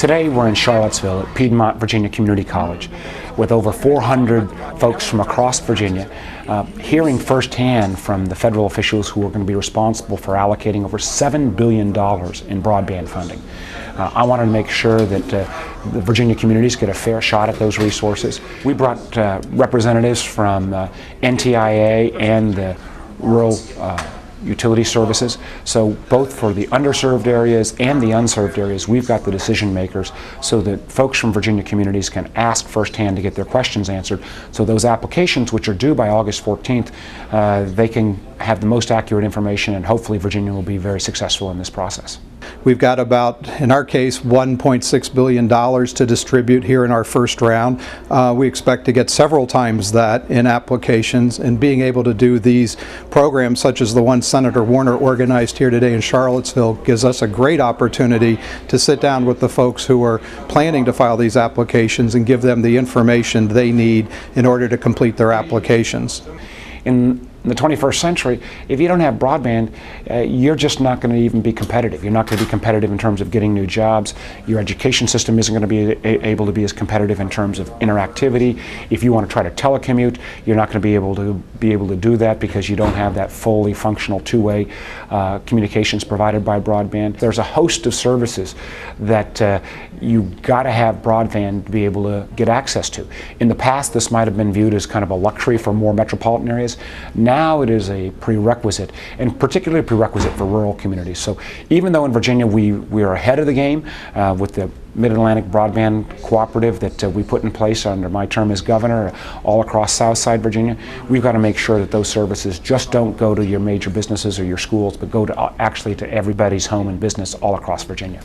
Today we're in Charlottesville at Piedmont Virginia Community College with over 400 folks from across Virginia, hearing firsthand from the federal officials who are going to be responsible for allocating over $7 billion in broadband funding. I wanted to make sure that the Virginia communities get a fair shot at those resources. We brought representatives from NTIA and the rural utility services. So both for the underserved areas and the unserved areas, we've got the decision makers so that folks from Virginia communities can ask firsthand to get their questions answered. So those applications, which are due by August 14th, they can have the most accurate information, and hopefully Virginia will be very successful in this process. We've got about, in our case, $1.6 billion to distribute here in our first round. We expect to get several times that in applications, and being able to do these programs such as the one Senator Warner organized here today in Charlottesville gives us a great opportunity to sit down with the folks who are planning to file these applications and give them the information they need in order to complete their applications. In the 21st century, if you don't have broadband, you're just not going to even be competitive. You're not going to be competitive in terms of getting new jobs. Your education system isn't going to be able to be as competitive in terms of interactivity. If you want to try to telecommute, you're not going to be able to do that because you don't have that fully functional two-way communications provided by broadband. There's a host of services that you've got to have broadband to be able to get access to. In the past, this might have been viewed as kind of a luxury for more metropolitan areas. Now it is a prerequisite, and particularly a prerequisite for rural communities. So even though in Virginia we are ahead of the game with the Mid-Atlantic Broadband Cooperative that we put in place under my term as governor all across Southside Virginia, we've got to make sure that those services just don't go to your major businesses or your schools, but go to actually to everybody's home and business all across Virginia.